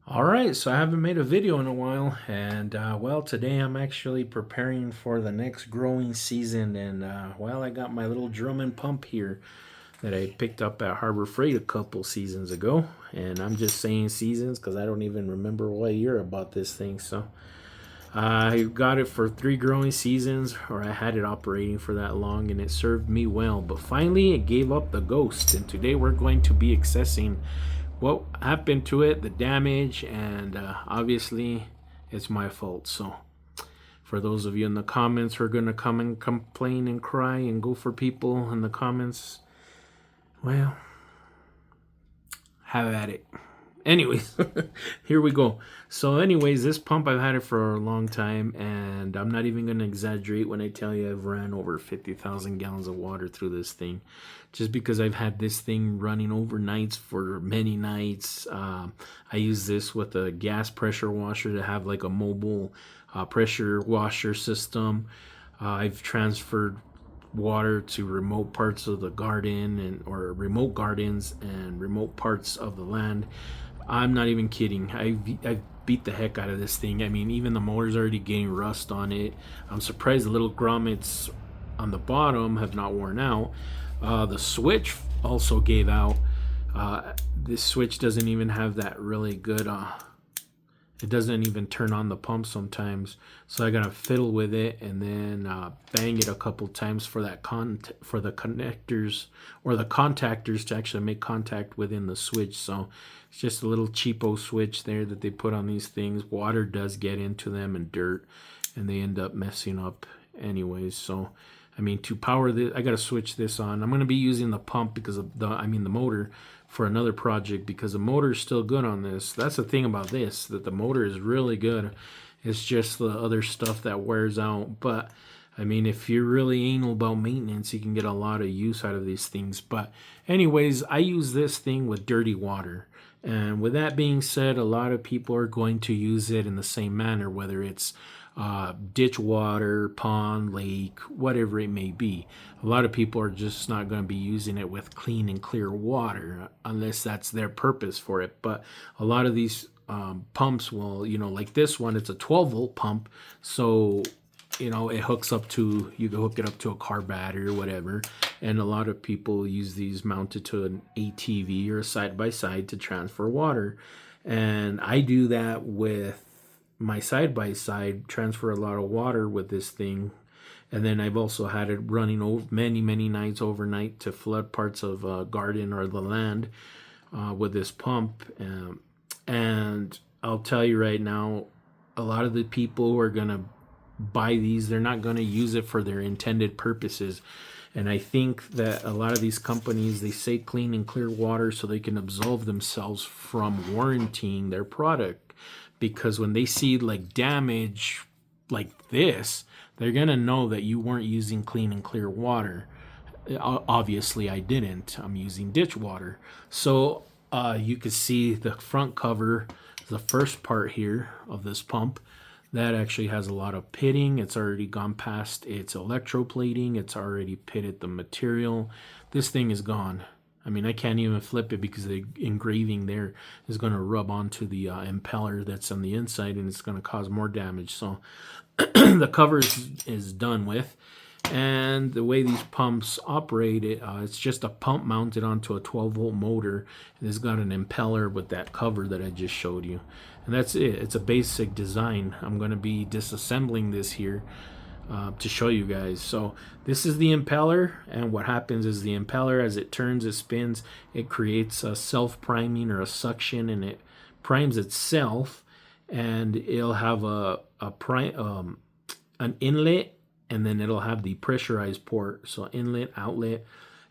Alright, so I haven't made a video in a while, and well, today I'm actually preparing for the next growing season, and well, I got my little Drummond pump here that I picked up at Harbor Freight a couple seasons ago, and I'm just saying seasons because I don't even remember what year I bought this thing, so I got it for 3 growing seasons, or I had it operating for that long, and it served me well, but finally it gave up the ghost, and today we're going to be accessing what happened to it, the damage, and obviously it's my fault. So for those of you in the comments who are going to come and complain and cry and go for people in the comments, well, have at it. Anyways, here we go. So anyways, this pump, I've had it for a long time, and I'm not even going to exaggerate when I tell you I've ran over 50,000 gallons of water through this thing, just because I've had this thing running overnights for many nights. I use this with a gas pressure washer to have like a mobile pressure washer system. I've transferred water to remote parts of the garden or remote gardens and remote parts of the land. I'm not even kidding. I beat the heck out of this thing. I mean, even the motor's already getting rust on it. I'm surprised the little grommets on the bottom have not worn out. The switch also gave out. This switch doesn't even have that really good it doesn't even turn on the pump sometimes, so I gotta fiddle with it and then bang it a couple times for that for the connectors or the contactors to actually make contact within the switch. So it's just a little cheapo switch there that they put on these things. Water does get into them and dirt, and they end up messing up anyways. So I mean, to power this, I gotta switch this on. I'm gonna be using the pump because of the motor for another project, because the motor is still good on this. That's the thing about this, that the motor is really good. It's just the other stuff that wears out. But I mean, if you're really anal about maintenance, you can get a lot of use out of these things. But anyways, I use this thing with dirty water. And with that being said, a lot of people are going to use it in the same manner, whether it's ditch water, pond, lake, whatever it may be. A lot of people are just not going to be using it with clean and clear water unless that's their purpose for it. But a lot of these pumps will, like this one, it's a 12-volt pump. So, it hooks up to, you can hook it up to a car battery or whatever. And a lot of people use these mounted to an ATV or a side-by-side to transfer water. And I do that with my side-by-side, transfer a lot of water with this thing. And then I've also had it running over many nights overnight to flood parts of a garden or the land with this pump. And I'll tell you right now, a lot of the people who are going to buy these, they're not going to use it for their intended purposes. And I think that a lot of these companies, they say clean and clear water so they can absolve themselves from warrantying their product. Because when they see like damage like this, they're going to know that you weren't using clean and clear water. Obviously, I didn't. I'm using ditch water. So you can see the front cover, the first part here of this pump, that actually has a lot of pitting. It's already gone past its electroplating. It's already pitted the material. This thing is gone. I mean, I can't even flip it because the engraving there is going to rub onto the impeller that's on the inside, and it's going to cause more damage. So the cover is done with. And the way these pumps operate, it's just a pump mounted onto a 12-volt motor. And it's got an impeller with that cover that I just showed you. And that's it. It's a basic design. I'm going to be disassembling this here to show you guys. So this is the impeller, and what happens is the impeller, as it turns, it spins, it creates a self-priming or a suction, and it primes itself, and it'll have an inlet, and then it'll have the pressurized port, so inlet, outlet.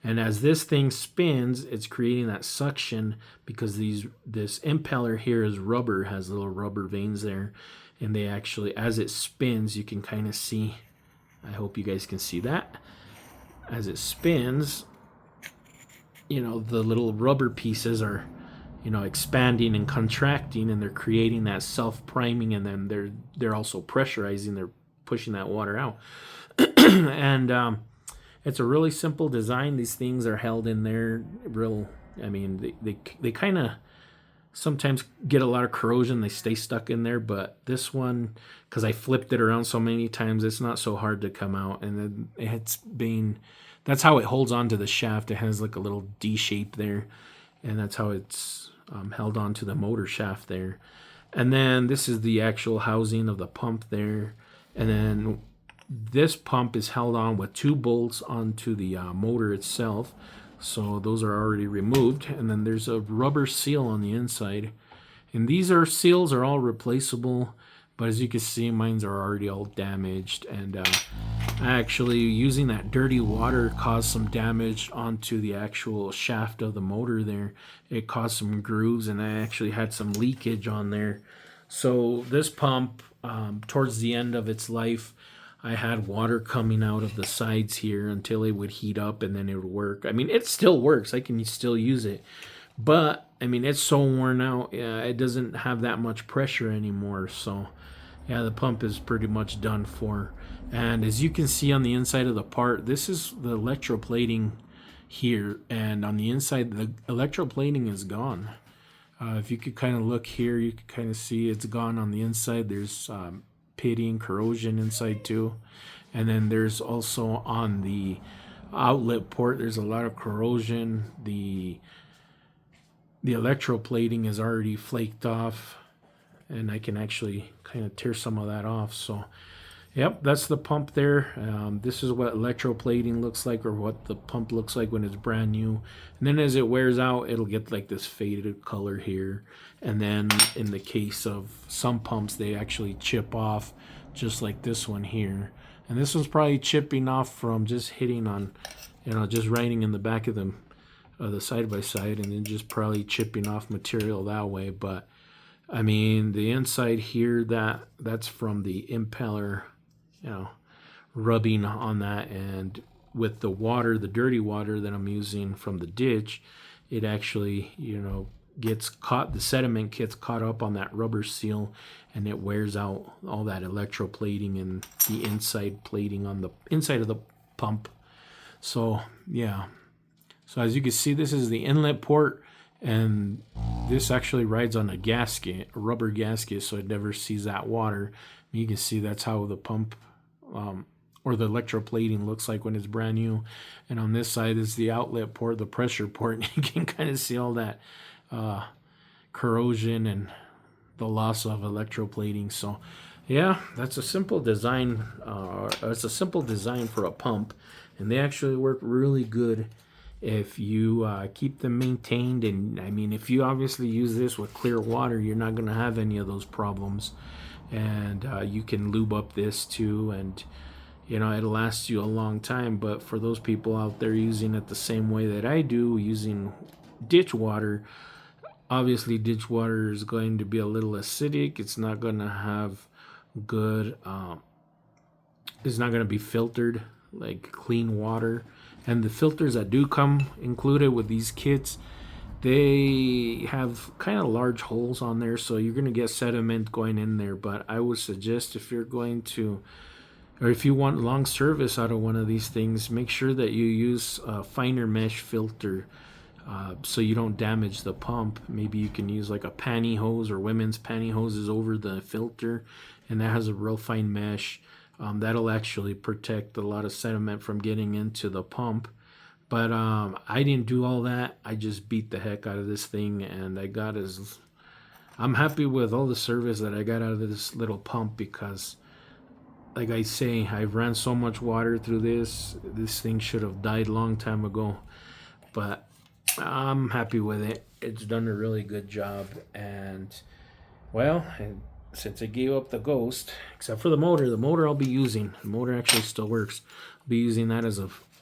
And as this thing spins, it's creating that suction because this impeller here is rubber, has little rubber veins there, and they actually, as it spins, you can kind of see, I hope you guys can see that. As it spins, the little rubber pieces are, expanding and contracting, and they're creating that self-priming, and then they're also pressurizing, they're pushing that water out. And it's a really simple design. These things are held in there I mean, they kind of sometimes get a lot of corrosion. They stay stuck in there, but this one, because I flipped it around so many times, it's not so hard to come out. And then that's how it holds on to the shaft. It has like a little D shape there, and that's how it's held on to the motor shaft there. And then this is the actual housing of the pump there. And then this pump is held on with 2 bolts onto the motor itself. So those are already removed. And then there's a rubber seal on the inside. And these seals are all replaceable. But as you can see, mine are already all damaged. And actually, using that dirty water caused some damage onto the actual shaft of the motor there. It caused some grooves, and I actually had some leakage on there. So this pump, towards the end of its life, I had water coming out of the sides here until it would heat up, and then it would work. I mean, it still works. I can still use it. But, I mean, it's so worn out, it doesn't have that much pressure anymore. So, yeah, the pump is pretty much done for. And as you can see on the inside of the part, this is the electroplating here. And on the inside, the electroplating is gone. If you could kind of look here, you could kind of see it's gone on the inside. There's pitting, corrosion inside too. And then there's also on the outlet port, there's a lot of corrosion. The electroplating is already flaked off, and I can actually kind of tear some of that off. So yep, that's the pump there. This is what electroplating looks like, or what the pump looks like when it's brand new. And then as it wears out, it'll get like this faded color here. And then in the case of some pumps, they actually chip off, just like this one here. And this one's probably chipping off from just hitting on, just riding in the back of the side-by-side, and then just probably chipping off material that way. But I mean, the inside here, that's from the impeller, rubbing on that, and with the water, the dirty water that I'm using from the ditch, it actually, gets caught, the sediment gets caught up on that rubber seal, and it wears out all that electroplating and the inside plating on the inside of the pump. So yeah, so as you can see, this is the inlet port, and this actually rides on a gasket, a rubber gasket, so it never sees that water. You can see that's how the pump or the electroplating looks like when it's brand new. And on this side is the outlet port, the pressure port. You can kind of see all that corrosion and the loss of electroplating. So yeah, that's a simple design. It's a simple design for a pump, and they actually work really good if you keep them maintained. And I mean, if you obviously use this with clear water, you're not going to have any of those problems. And you can lube up this too, and it'll last you a long time. But for those people out there using it the same way that I do, using ditch water, obviously ditch water is going to be a little acidic. It's not going to have good it's not going to be filtered like clean water. And the filters that do come included with these kits, they have kind of large holes on there, so you're going to get sediment going in there. But I would suggest, if you're going to, or if you want long service out of one of these things, make sure that you use a finer mesh filter, so you don't damage the pump. Maybe you can use like a pantyhose, or women's pantyhoses over the filter, and that has a real fine mesh. That'll actually protect a lot of sediment from getting into the pump. But I didn't do all that. I just beat the heck out of this thing, and I'm happy with all the service that I got out of this little pump, because like I say, I've ran so much water through this thing should have died a long time ago. But I'm happy with it. It's done a really good job. And well, since I gave up the Ghost, except for the motor I'll be using. The motor actually still works. I'll be using that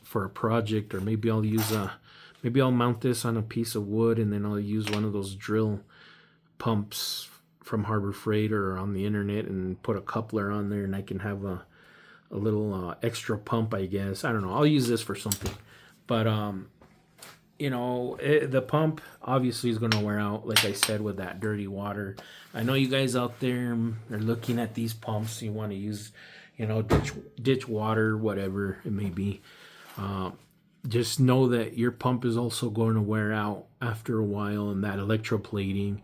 for a project, or maybe I'll mount this on a piece of wood, and then I'll use one of those drill pumps from Harbor Freight or on the internet and put a coupler on there, and I can have a little extra pump, I guess. I don't know. I'll use this for something. But the pump obviously is going to wear out, like I said, with that dirty water. I know you guys out there are looking at these pumps. You want to use, ditch water, whatever it may be. Just know that your pump is also going to wear out after a while, and that electroplating.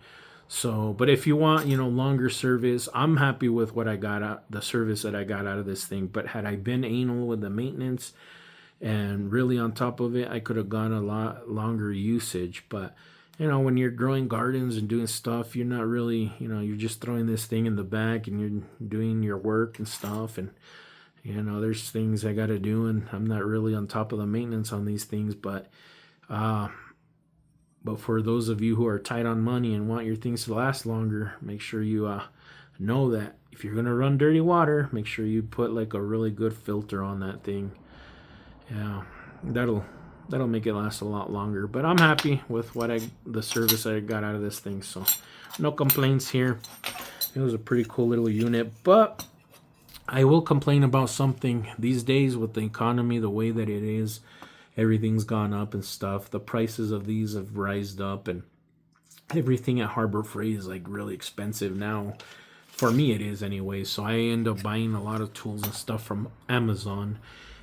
So, but if you want, longer service, I'm happy with what I got out, the service that I got out of this thing. But had I been anal with the maintenance and really on top of it, I could have gone a lot longer usage. But, when you're growing gardens and doing stuff, you're not really, you're just throwing this thing in the back and you're doing your work and stuff. And, there's things I got to do, and I'm not really on top of the maintenance on these things. But for those of you who are tight on money and want your things to last longer, make sure you know that if you're going to run dirty water, make sure you put like a really good filter on that thing. Yeah, that'll make it last a lot longer. But I'm happy with the service I got out of this thing, so no complaints here. It was a pretty cool little unit, but I will complain about something these days with the economy, the way that it is. Everything's gone up and stuff. The prices of these have rised up, and everything at Harbor Freight is like really expensive now. For me, it is anyway. So I end up buying a lot of tools and stuff from Amazon.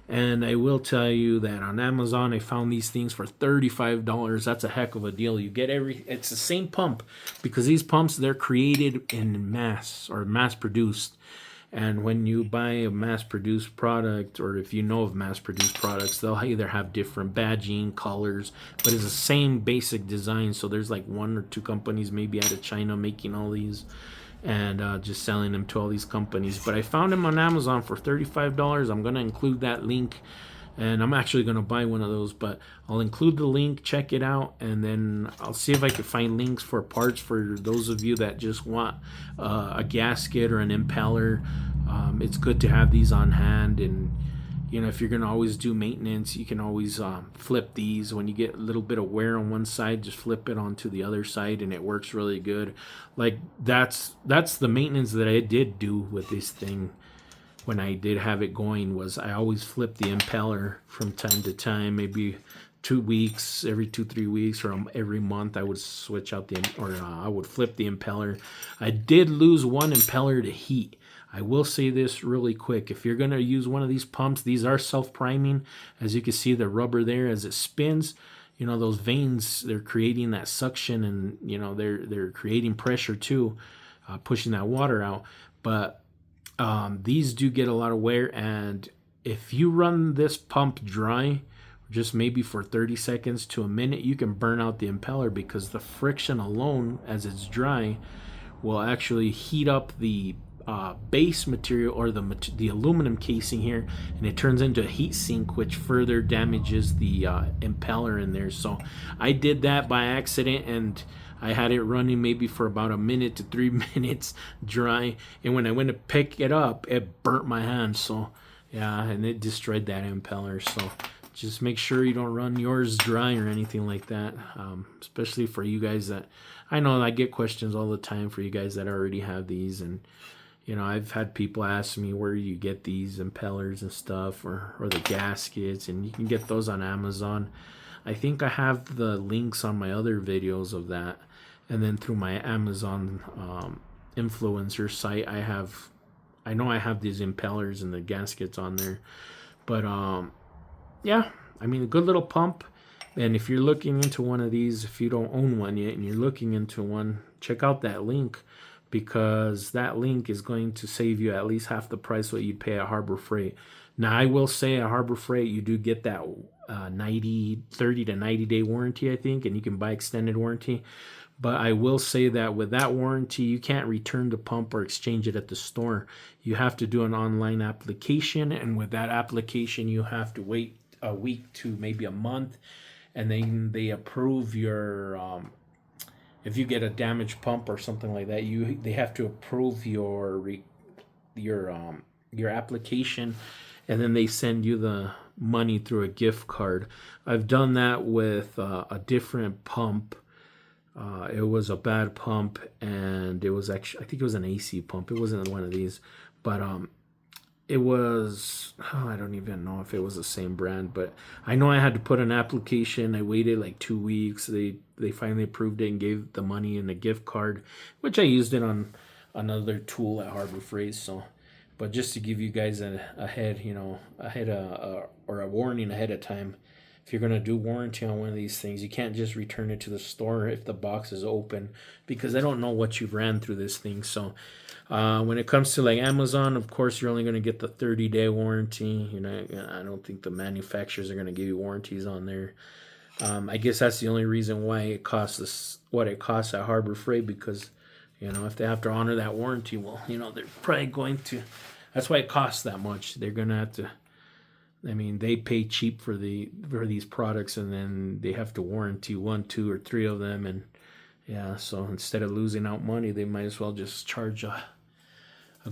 And I will tell you that on Amazon, I found these things for $35. That's a heck of a deal. You get it's the same pump, because these pumps, they're created in mass or mass produced. And when you buy a mass-produced product, or if you know of mass-produced products, they'll either have different badging, colors, but it's the same basic design. So there's like 1 or 2 companies maybe out of China making all these and just selling them to all these companies. But I found them on Amazon for $35. I'm going to include that link, and I'm actually going to buy one of those, but I'll include the link. Check it out, and then I'll see if I can find links for parts for those of you that just want a gasket or an impeller. It's good to have these on hand, and if you're going to always do maintenance, you can always flip these. When you get a little bit of wear on one side, just flip it onto the other side, and it works really good. Like that's the maintenance that I did do with this thing. When I did have it going, was I always flipped the impeller from time to time, maybe 2 weeks, every 2-3 weeks, or every month I would switch out I would flip the impeller. I did lose one impeller to heat. I will say this really quick. If you're going to use one of these pumps, these are self-priming. As you can see, the rubber there, as it spins, those vanes, they're creating that suction, and they're creating pressure too, pushing that water out. But these do get a lot of wear, and if you run this pump dry, just maybe for 30 seconds to a minute, you can burn out the impeller, because the friction alone, as it's dry, will actually heat up the base material, or the aluminum casing here, and it turns into a heat sink, which further damages the impeller in there. So I did that by accident, and I had it running maybe for about 1 minute to 3 minutes dry, and when I went to pick it up, it burnt my hand. So yeah, and it destroyed that impeller. So just make sure you don't run yours dry or anything like that, especially for you guys that, I know I get questions all the time for you guys that already have these. And I've had people ask me where you get these impellers and stuff, or the gaskets, and you can get those on Amazon. I think I have the links on my other videos of that, and then through my Amazon influencer site, I know I have these impellers and the gaskets on there. But yeah, I mean, a good little pump. And if you're looking into one of these, if you don't own one yet and you're looking into one, check out that link, because that link is going to save you at least half the price what you'd pay at Harbor Freight. Now, I will say at Harbor Freight, you do get that 30 to 90 day warranty, I think, and you can buy extended warranty. But I will say that with that warranty, you can't return the pump or exchange it at the store. You have to do an online application, and with that application, you have to wait a week to maybe a month, and then they approve your if you get a damaged pump or something like that, they have to approve your application, and then they send you the money through a gift card. I've done that with a different pump. It was a bad pump, and it was actually, I think it was an AC pump. It wasn't one of these, but it was, I don't even know if it was the same brand, but I know I had to put an application. I waited like 2 weeks. They finally approved it and gave the money in a gift card, which I used it on another tool at Harbor Freight. So, but just to give you guys a warning ahead of time, if you're going to do warranty on one of these things, you can't just return it to the store if the box is open, because I don't know what you've ran through this thing. So when it comes to like Amazon, of course, you're only going to get the 30-day warranty. You know, I don't think the manufacturers are going to give you warranties on there. I guess that's the only reason why it costs us what it costs at Harbor Freight, because, you know, if they have to honor that warranty, well, you know, they're probably going to. That's why it costs that much. They're going to have to. I mean, they pay cheap for these products, and then they have to warranty 1, 2, or 3 of them, and yeah. So instead of losing out money, they might as well just charge a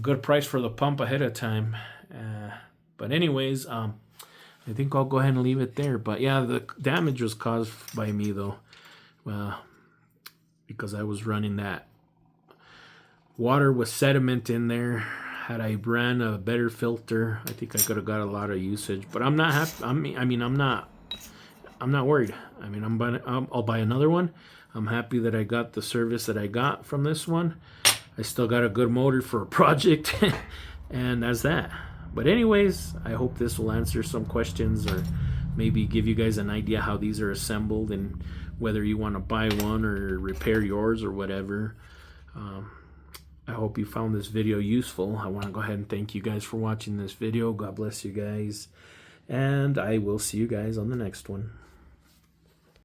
good price for the pump ahead of time. But anyways, I think I'll go ahead and leave it there. But yeah, the damage was caused by me though, because I was running that water with sediment in there. Had I ran a better filter, I think I could have got a lot of usage. But I'm not happy. I'm not worried. I mean, I'll buy another one. I'm happy that I got the service that I got from this one. I still got a good motor for a project, and that's that. But anyways, I hope this will answer some questions, or maybe give you guys an idea how these are assembled, and whether you want to buy one or repair yours or whatever. I hope you found this video useful. I want to go ahead and thank you guys for watching this video. God bless you guys. And I will see you guys on the next one.